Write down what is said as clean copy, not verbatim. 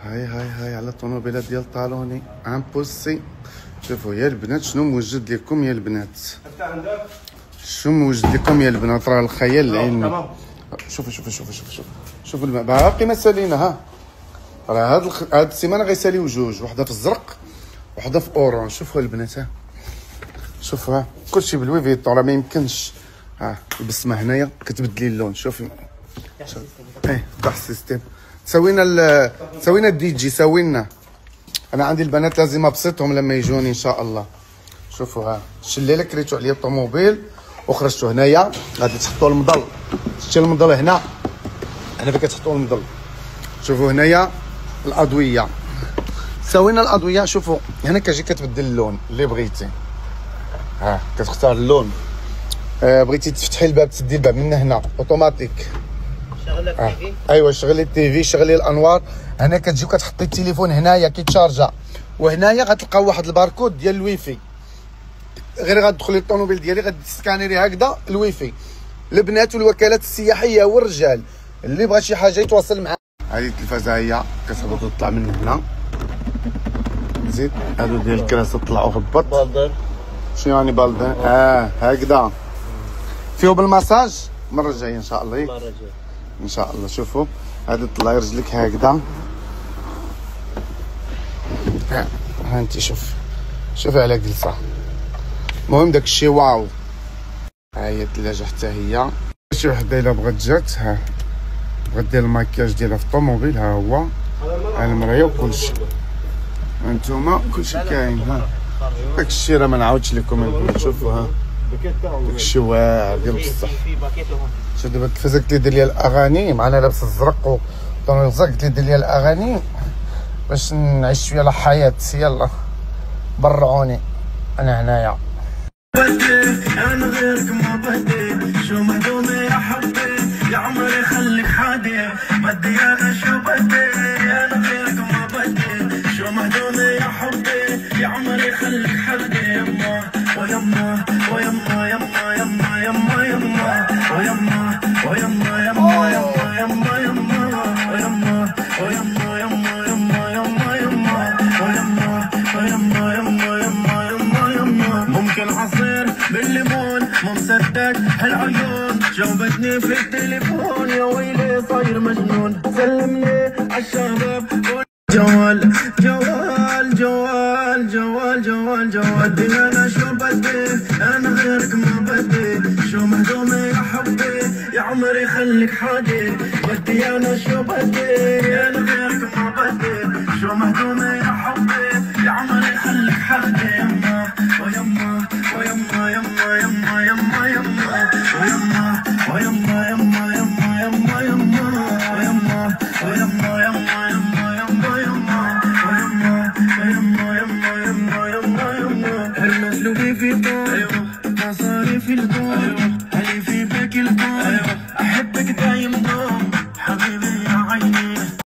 هاي على الطوموبيله ديال طالوني امبوسي. شوفوا يا البنات شنو موجد لكم يا البنات، شنو موجد لكم يا البنات، راه الخيال العلمي. شوفوا الماء باقي ما سالينا. ها راه هاد السيمانه غيساليو جوج، وحده في الزرق وحده في اورانج. شوفوا البنات، ها شوفوا، ها كلشي بالوي فيتون، راه ما يمكنش. ها البسمه هنايا كتبدلي اللون. شوفي تاع السيستيم. سوينا الدي جي، سوينا. انا عندي البنات لازم ابسطهم لما يجوني ان شاء الله. شوفوا، ها الشليله كريتو عليا الطوموبيل وخرجتو هنايا. غادي تحطوا المظل، شتي المظل هنا فين كتحطوا المظل. شوفوا هنايا الادويه، سوينا الادويه. شوفوا هنا كتجي كتبدل اللون اللي بغيتي. ها كتختار اللون. بغيتي تفتحي الباب تسدي الباب من هنا اوتوماتيك. شغل التيفي. ايوا شغلي التيفي، شغلي الانوار. هنا كتجي كتحطي التليفون هنايا كيتشارجا، وهنايا غتلقاو واحد الباركود ديال الويفي. غير غتدخلي الطوموبيل ديالي غادي تسكانيري هكذا الويفي. البنات والوكالات السياحيه والرجال اللي بغى شي حاجه يتواصل معاه. هذه التلفازه هي كتهبط وتطلع من هنا. زيد هادو ديال الكراسه طلعوا هبط. بالدر شنو يعني بالدر؟ هكذا فيه بالمساج. المره الجايه ان شاء الله. ان شاء الله. شوفوا هذا طلعي رجلك هكذا. ها انت شوفي على جلسه. المهم داك الشيء واو. ها هي الثلاجه حتى هي. شي وحده الا بغات جات، ها بغات دير الماكياج ديالها في الطوموبيل، ها هو المرايه وكلشي. هانتوما كلشي كاين. ها داك الشيء راه ما نعاودش لكم البنات. شوفوا ها داك الشيء واعر ديال بصح. شوف دابا التلفازه قلت لي دير لي الاغاني، معنا لابس الزرق وطونيزا، قلت لي دير لي الاغاني باش نعيش شويه الحياه. يلا برعوني انا هنايا. انا غيرك ما بدي، شو مهضومي يا حبي، يا عمري خليك حادي، بدي انا شو بدي، انا غيرك ما بدي، شو مهضومي يا حبي، يا عمري خليك حادي. يما ويما ويما يما يما يما يما ويما ويما يما يما يما يما ويما ويما يما يما يما يما ويما ويما يما يما يما يما. ممكن عصير بالليمون ما مصدق هالعيون، جاوبتني في التليفون يا ويلي صاير مجنون. سلمني عالشباب جوال جوال جوال جوال جوال جوال. بدي انا شو بدي، انا غيرك ما بدي، شو مهضومي يا حبي، يا عمري خليك حادي، بدي انا شو بدي، انا غيرك ما بدي، شو مهضومي يا حبي، يا عمري خليك حادي. يما ويما ويما يما يما يما يما ويما ويما يما يما يما يما ويما ويما يما يما يما يما ويما ويما يما يما يما يما. هرمز لوي فيتون مصاري في الكون،